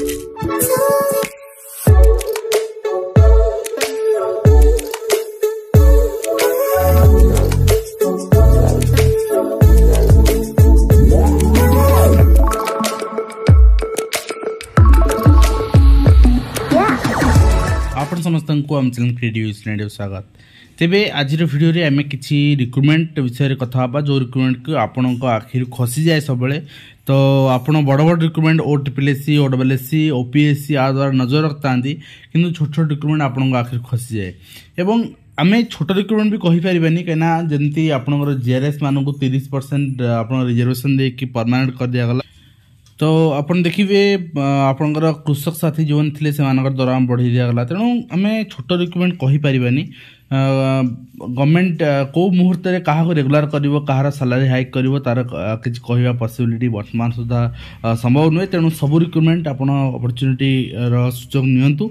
आपण समस्त को आम चैनल क्रिएटिव स्वागत। तेबे आज वीडियो रे आमे किछि रिक्रुटमेंट विषय कथा बा जो रिक्रुटमेंट को आपण को आखिर खसी जाए सब बेले। तो आपण बड़ बड़ रिक्रुटमेंट ओटीपीएससी ओडब्ल्यूएससी ओपीएससी आ द्वारा नजर रखता किंतु छोट छोट रिक्रुटमेंट आपण को आखिर खसी जाए एवं आमे छोट रिक्रुटमेंट भी कहि परिबानी कना जंती आपण जीआरएस मान को 30% आपण रिजर्वेशन दे कि परमानेंट कर दिया गला। तो अपन देखिए आपणकर कृषक साथी जो थे से दरमा बढ़ी दिगला। तेणु आम छोट रिक्रुटमेंट कहि परिबानी गवर्नमेंट को मुहूर्त क्या रेगुलर कर सालारी हाइक कर तार किसी कहवा पॉसिबिलिटी वर्तमान सुधा संभव नुहे। तेणु सब रिक्रुटमेंट आप अपॉर्चुनिटी सुजोग नियंतु।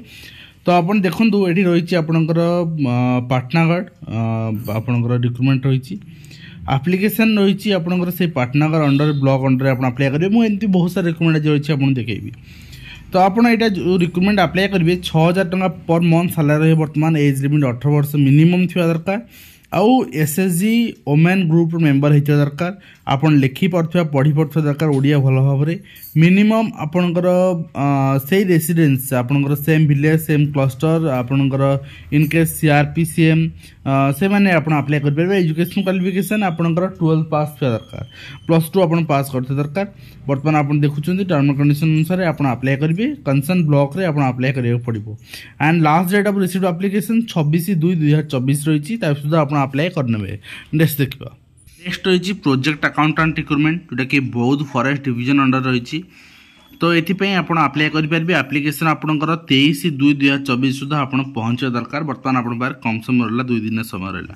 तो अपन देखु ये रही आपणकर पाटनागढ़ आपणकर रिक्रुटमेंट रही एप्लिकेशन रही आपंकर से पाटनागढ़ अंडर ब्लॉक अंडर आप अप्लाई करेंगे। मुझे बहुत सारा रिक्रुटमेंट रही आपको देखेबी। तो आप जो रिक्रुटमेंट अप्लाई करेंगे 6000 टंका पर मंथ सालारी रही। बर्तमान एज लिमिट 18 वर्ष मिनिमम थी दरकार। आउ एसएचजी ओमेन ग्रुप मेंबर होता दरकार। आपन लिखि पढ़ुवा पढ़ी पढ़ुवा दरकार ओडिया भल भाव में। मिनिमम आपणकर से रेसिडेंस आपणकर सेम विलेज सेम क्लस्टर आपणकर इनकेस सीआरपीसीएम से माने आपण अप्लाई कर पारे। एजुकेशन क्वालिफिकेशन आपणकर 12 पास थी दरकार। +2 आपण पास करते दरकार। बर्तमान आपण देखुछन टर्म कंडीशन अनुसार आपण अप्लाई करेंगे कंसर्न ब्लॉक रे आपण अप्लाई करियो पड़िबो। And last date of received application 26/2/2024 रही। सुधा आपण अप्लाई करनेबे। नेक्स्ट देखिबा। नेक्स्ट रही प्रोजेक्ट अकाउंटेंट रिक्रुटमेंट जोटा कि बौद्ध फॉरेस्ट डिवीजन अंडर रही। तो ये आप अप्लाई करेंगे। एप्लिकेशन आपंकर 23/2/2024 सुधा आप पहुँचा दरकार। बर्तमान आप कम समय रहा 2 दिन समय रहा।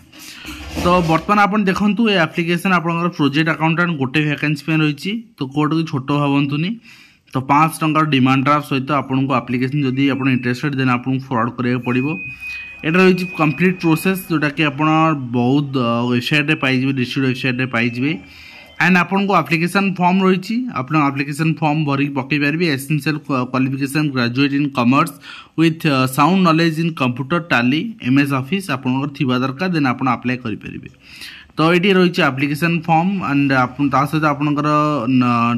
तो बर्तमान आप देखो ये एप्लिकेशन आपंकर प्रोजेक्ट अकाउंटेंट गोटे वैकेंसी रही। तो कोट की छोट भावतुनि। तो 5 टंकार डिमांड ड्राफ्ट सहित आपको एप्लिकेशन जदि आप इंटरेस्टेड देन आपको फॉरवर्ड करा पड़ो। एटा रही कंप्लीट प्रोसेस जोटा कि आप बहुत वेबसाइट पाइबे डिस्ट्रिक्ट वेबसाइट पाइबे। एंड आपन को एप्लिकेशन फॉर्म रही आप एप्लिकेशन फॉर्म भर पकई पारे। Essential qualification graduate in commerce with sound knowledge in computer tally MS office आपन थिबा दरकार। देन आप अप्लाई करि परिबे। तो ये रही एप्लिकेशन फॉर्म एंड सहित आपंकर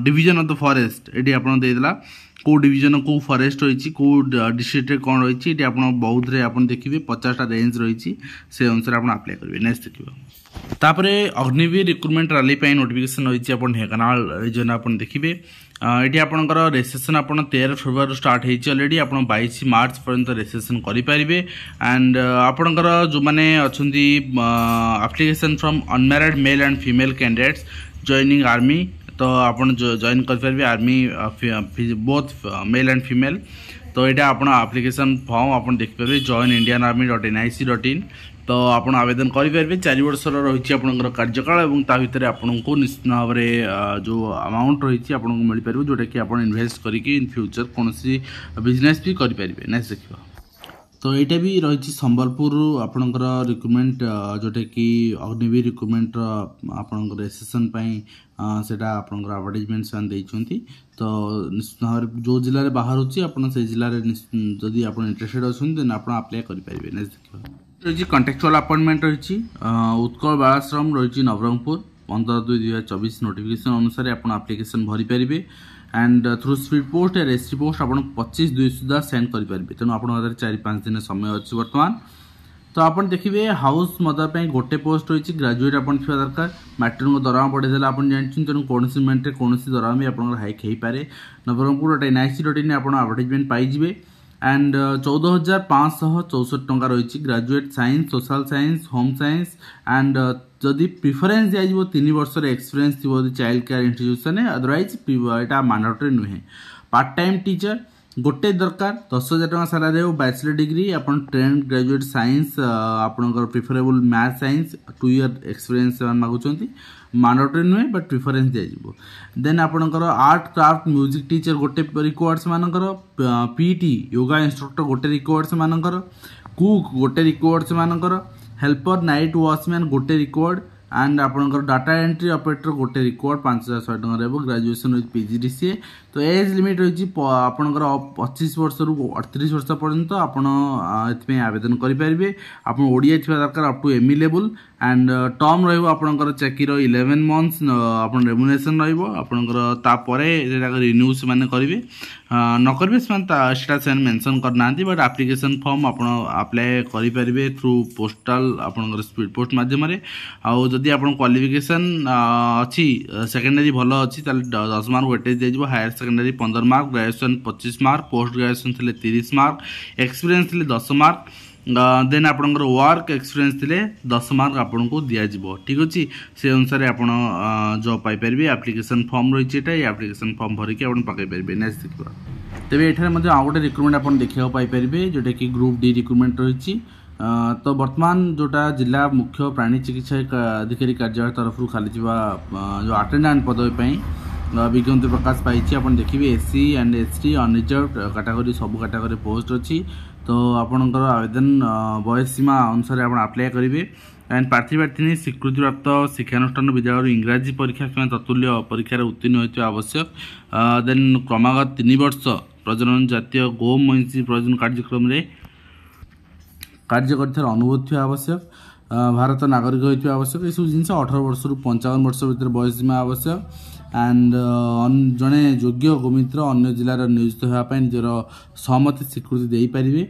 डिवीजन ऑफ द फॉरेस्ट ये आप देदेला को डिवीजन को फॉरेस्ट रही को डिस्ट्रिक्ट कौन रही ये आप बौद्ध रे आप देखिए 50टा रेंज रही से अनुसार आप अप्लाई करेंगे। नेक्स्ट देखिए तापर अग्निवीर रिक्रुटमेंट रैली नोटिफिकेशन रही आप ढेंकानाल रिजन आप देखिए। ये आपंकर रेजिस्ट्रेशन आप 13 फेब्रुआरी स्टार्ट होती अलरेडी आप 22 मार्च पर्यंत रेजिस्ट्रेशन करेंगे। एंड आपंकर जो मैंने अच्छा application from unmarried male and female candidates joining army. तो आप जॉइन करेंगे army both male and female. तो यहाँ आप एप्लिकेशन फॉर्म आप देखिए joinindianarmy.nic.in। तो आप आवेदन करेंगे। 4 वर्ष रही आपंकर कार्यकाल और भितर आपको निश्चित भाव में जो अमाउंट रही आपको मिल पार जोटा कि आप इन्वेस्ट करके इन फ्यूचर कौन बिजनेस भी करेंगे। नेक्स्ट देखिए। तो यहाँ भी रही संबलपुर आपंकर रिक्रुटमेंट जोटा कि अग्निवीर रिक्रुटमेंट आपंकर रेजिस्ट्रेशन सेटा आपंकर एडवर्टाइजमेंट से तो निश्चित भाव जो जिले में बाहर से जिले में जदि आप इंटरेस्टेड अच्छे देन आप अप्लाई करेंगे। नेक्स्ट देखिए रही कंटेक्चुअल अपॉइंटमेंट रही उत्कल बालाश्रम रही नवरंगपुर 15/2/2024 नोटिफिकेशन अनुसार आप एप्लिकेशन भरी पारे। एंड थ्रू स्पीड पोस्ट या रेजिस्ट्री पोस्ट आप 25/2 सुधा सेंड करेंगे। तेणु आप 4-5 दिन समय अच्छी बर्तमान। तो आप देखिए हाउस मदर पे गोटे पोस्ट रही ग्रेजुएट आप दरकार। मैट्रिक को दरमा बढ़ेदेला आप जानते तेणु कौन मेन्ट्रे कौन दरमा भी आप हाइक हो पाए। नवरंगपुर.nic.in आप एडवर्टाइजमेंट पाइबे। एंड 14,564 टंका रही graduate science social science home science. And जदि प्रिफरेन्स दिज्व 3 वर्ष एक्सपीरियंस थी चाइल्ड केयर इंस्टीट्यूशन अदरवाइज यहाँ मैंडेटरी नुहे। पार्ट टाइम टीचर गोटे दरकार 10,000 टंका सालारी और बैचलर डिग्री आप ट्रेंड ग्रेजुएट साइंस आपंकर preferable math science 2 year experience मागुंट मैंडेटरी नुहे बट प्रिफरेन्स दिज्व। देन आपंकर आर्ट क्राफ्ट म्यूजिक टीचर गोटे रिक्वायर्ड्स मानकर पीटी योगा इंस्ट्रक्टर गोटे रिक्वायर्ड्स मानकर कुक गोटे रिक्वायर्ड्स मानकर हेल्पर नाइट वॉचमैन गोटे रिक्वायर्ड। एंड आपंकर डाटा एंट्री ऑपरेटर गोटे रिक्वायर्ड 5,100 टंका ग्रेजुएशन विथ पीजीडीसीए। तो एज लिमिट रही आपणकर 25 वर्ष रु 38 वर्ष पर्यंत आपण एथि आवेदन करेंगे। आप ओडिया थी दरकार up to ME level and term रहा चाकरी 11 मंथ्स आप रेमुनेशन रहा रिन्यू से करेंगे न करेंगे से मेंशन करना बट एप्लिकेशन फॉर्म आप अप्लाई करेंगे थ्रू पोस्टल आपंकर स्पीड पोस्ट मध्यम आदि आप क्वालिफिकेशन अच्छी सेकेंडरी भल अच्छी 10 मार्क वेटेज दिज्व higher secondary 15 mark graduation 25 mark post graduation थे 30 मार्क एक्सपीरियंस थे 10 मार्क देन आपंकर वर्क एक्सपीरियंस थे 10 मार्क आपन को दिज्व ठीक अच्छे से अनुसार आप जॉब पाइपर एप्लिकेशन फॉर्म रही है एप्लिकेशन फॉर्म भरिकी आप पकई पारे। नेक्स्ट देखा तेज ये आउ गोटे रिक्रुटमेंट आप देखा पाइपर जोटा कि ग्रुप डी रिक्रुटमेंट रही तो वर्तमान जोटा जिला मुख्य प्राणी चिकित्सा अधिकारी कार्यालय तरफ खाली जो अटेंडेंट पदवी विज्ञप्ति प्रकाश पाई आप देखिए SC and ST unreserved category सब कैटेगरी पोस्ट अच्छी तो आपणकर आवेदन बयस सीमा अनुसार आप अप्लाई करेंगे एंड प्रार्थी प्रार्थी स्वीकृति प्राप्त शिक्षानुष्ठान विद्यालय इंग्राजी परीक्षा कि ततुल्य परीक्षार उत्तीर्ण होता आवश्यक देन क्रमागत 3 वर्ष प्रजनन जातीय गो महिषी प्रजनन कार्यक्रम कार्य कर अनुभूत थी आवश्यक भारत नागरिक होता आवश्यक ये सब जिन 18 वर्ष रु 55 वर्ष भर बयस सीमा आवश्यक एंड जड़े योग्य गोमित्र अन्य जिलार नियोजित होगापी निजर सहमति स्वीकृति दे पारे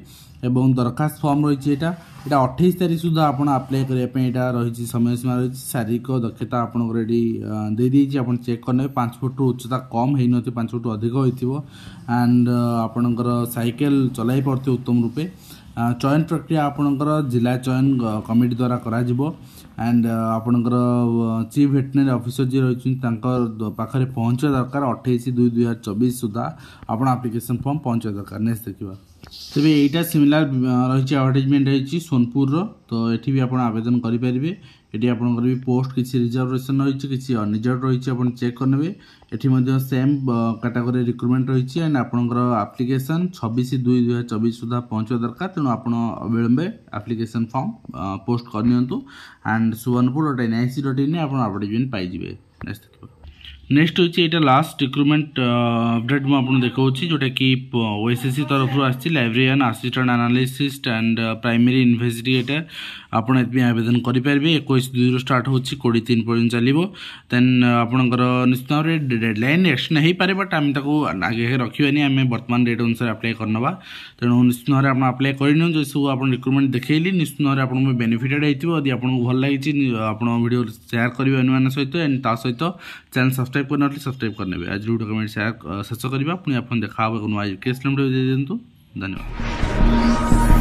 एवं दरखास्त फॉर्म रही है 28 तारीख सुधा आप अप्लाई करने रही समय सीमा रही शारीरिक दक्षता आपंकर ये आप चेक करने 5 फुट उच्चता कम हो 5 फुट अधिक होती एंड आपंकर साइकेल चलाई पारे उत्तम रूपे चयन प्रक्रिया आपंकर जिला चयन कमिटी द्वारा करा एंड आपंकर चीफ वेटनरी ऑफिसर जी रही पाखे पहुँचा दरकार 28/2/2024 सुधा आप एप्लिकेशन फॉर्म पहुँचा दरकार। नेक्स्ट देखा तेज यहाँ सिमिलार रही एडवर्टाइजमेंट रही सोनपुर तो ये भी आप आवेदन करेंगे ये आपंकर भी पोस्ट किसी रिजर्वेशन रही किसी अनरिजर्व रही आप चेक करेंगे ये सेम कैटेगरी रिक्रुटमेंट रही एंड आपंकर एप्लिकेशन 26/2/2024 सुधा पहुँचा दरकार तेणु आप अविलंबे एप्लिकेशन फॉर्म पोस्ट करनी एंड suvarnapur.nic.in आप एडवर्टाइजमेंट पाइबे। नेक्स्ट हूँ यहाँ लास्ट रिक्रुटमेंट अपडेट मुझे देखा जोटा कि ओएसएससी तरफ आसी librarian assistant analyst and primary investigator आप आवेदन करेंगे 21/2 स्टार्ट हो 23 पर्यटन चलो देन आपंकर निश्चित भाव में डेडलाइन एक्सटेंड हो पारे बट आम आगे रखानी आम वर्तमान डेट अनुसार अप्लाई करना तेणु निश्चित भाव में आप अप्लाई करनी जो सब आप रिक्रुटमेंट देखली निश्चित भाव में आपको बेनिफिटेड होती आपको भल लगी आप वीडियो शेयर करेंगे अन्य सहित एंड ता सहित चैनल सब्सक्राइब करना सब्सक्राइब करने आज वीडियो कमेंट शेयर शेष करवा पुणी आप देखा नुआ केस वीडियो दे दिंतु। धन्यवाद।